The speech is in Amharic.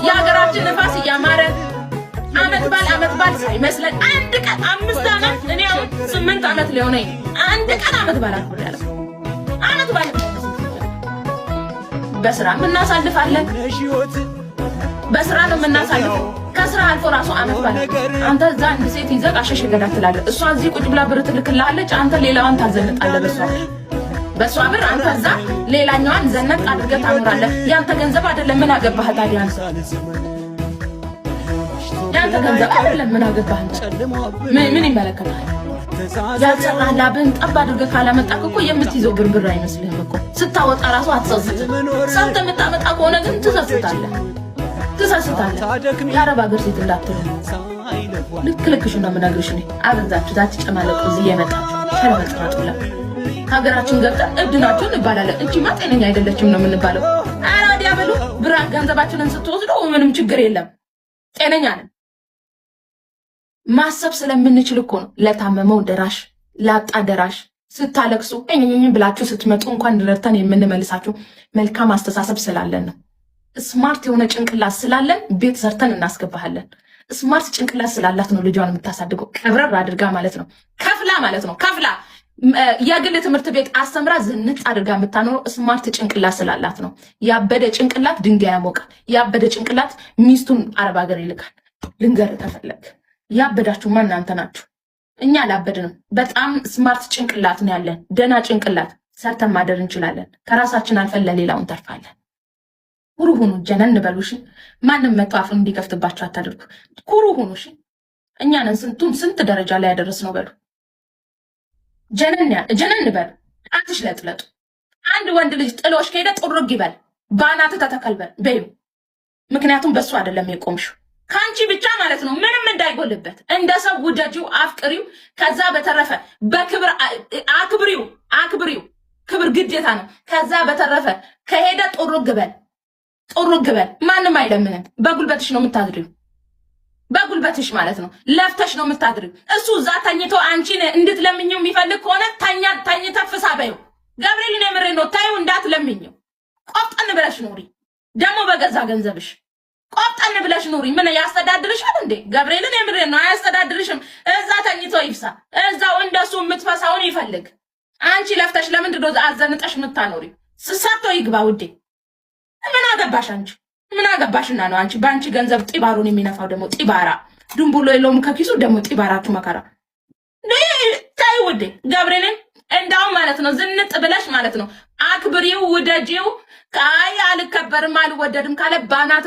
የሀገራችን ንፋስ እያማረ አመት ባል ሳይመስለን አንድ ቀን 5 አመት እኔ አሁን 8 አመት ሊሆነኝ አንድ ቀን አመት ባል አልኩኛለሁ። አመት ባል በስራ እናሳልፋለን። በስራ ነው የምናሳልፈው። ከስራ አልፎ ራሱ አመት ባል አንተ እዛ አንድ ሴት ይዘህ አሸሽ ገዳት ትላለህ። እሷ እዚህ ቁጭ ብላ ብር ትልክልሃለች። አንተ ሌላዋን ታዘንጣለህ በሷ ብር አንተ እዛ ሌላኛዋን ዘነጥ አድርገህ ታኖራለህ። ያንተ ገንዘብ አይደለም። ምን አገባህ ታዲያ? ያንተ ገንዘብ አይደለም። ምን አገባህ? ምን ይመለከታል? ያልሰራህ ላብህን ጠብ አድርገህ ካላመጣህ እኮ የምትይዘው ብር አይመስልህም እኮ። ስታወጣ ራሱ አትሰስትም። ሰምተህ የምታመጣ ከሆነ ግን ትሰስታለህ። የአረብ ሀገር ሴት እንዳትሉ ልክልክሽ ነው የምነግርሽ። እኔ አበዛችሁ ዛትጨማለቁ እዚህ የመጣችሁ ሸለመጥማጡላ ሀገራችን ገብተን እብድ ናችሁ እንባላለን እንጂ ጤነኛ አይደለችም ነው የምንባለው። አራዲያ በሉ ብራ ገንዘባችንን ስትወስዱ ምንም ችግር የለም፣ ጤነኛ ነን። ማሰብ ስለምንችል እኮ ነው ለታመመው ደራሽ፣ ላጣ ደራሽ፣ ስታለቅሱ ብላችሁ ስትመጡ እንኳን ረድተን የምንመልሳችሁ መልካም አስተሳሰብ ስላለን ነው። ስማርት የሆነ ጭንቅላት ስላለን ቤት ሰርተን እናስገባሃለን። ስማርት ጭንቅላት ስላላት ነው ልጇን የምታሳድገው ቀብረር አድርጋ ማለት ነው። ከፍላ ማለት ነው። ከፍላ የግል ትምህርት ቤት አስተምራ ዝንጥ አድርጋ የምታኖረው ስማርት ጭንቅላት ስላላት ነው። ያበደ ጭንቅላት ድንጋይ ያሞቃል። ያበደ ጭንቅላት ሚስቱን አረብ ሀገር ይልካል። ልንገርህ ተፈለግ ያበዳችሁማ እናንተ ናችሁ። እኛ አላበድንም። በጣም ስማርት ጭንቅላት ነው ያለን። ደና ጭንቅላት ሰርተን ማደር እንችላለን። ከራሳችን አልፈን ለሌላውን ተርፋለን። ኩሩ ሁኑ። ጀነን በሉሽ። ማንም መጥቶ አፉን እንዲከፍትባችሁ አታድርጉ። ኩሩ ሁኑ። እሺ እኛ ነን ስንት ደረጃ ላይ ያደረስነው። በሉ ጀነን በሉ። አትሽለጥለጡ። አንድ ወንድ ልጅ ጥሎሽ ከሄደ ጥሩግ ይበል፣ ባናት ተተከልበል በዩ። ምክንያቱም በሱ አይደለም የቆምሽው ካንቺ ብቻ ማለት ነው። ምንም እንዳይጎልበት እንደ ሰው ውደጂው፣ አፍቅሪው። ከዛ በተረፈ በክብር አክብሪው። ክብር ግዴታ ነው። ከዛ በተረፈ ከሄደ ጥሩግ በል። ማንም አይለምንም። በጉልበትሽ ነው የምታድሪው። በጉልበትሽ ማለት ነው። ለፍተሽ ነው የምታድሪው። እሱ እዛ ተኝቶ አንቺን እንድትለምኝው የሚፈልግ ከሆነ ተኝተህ ፍሳ በይው። ገብርኤልን የምሬ ነው። ታዩ እንዳትለምኝው። ቆፍጠን ብለሽ ኑሪ። ደግሞ በገዛ ገንዘብሽ ቆፍጠን ብለሽ ኑሪ። ምን ያስተዳድርሻል እንዴ? ገብርኤልን የምሬ ነው። አያስተዳድርሽም። እዛ ተኝቶ ይፍሳ። እዛው እንደሱ የምትፈሳውን ይፈልግ። አንቺ ለፍተሽ ለምንድን ነው አዘንጠሽ የምታኖሪ? ስሳቶ ይግባ ውዴ። ምን አገባሽ አንቺ? ምን አገባሽና ነው አንቺ በአንቺ ገንዘብ ጢባሩን የሚነፋው? ደግሞ ጢባራ ድንቡሎ የለውም ከኪሱ። ደግሞ ጢባራችሁ መከራ። ታይ ውዴ ገብርኤልን እንዳውም ማለት ነው ዝንጥ ብለሽ ማለት ነው አክብሪው፣ ውደጂው። አይ አልከበርም አልወደድም ካለ ባናት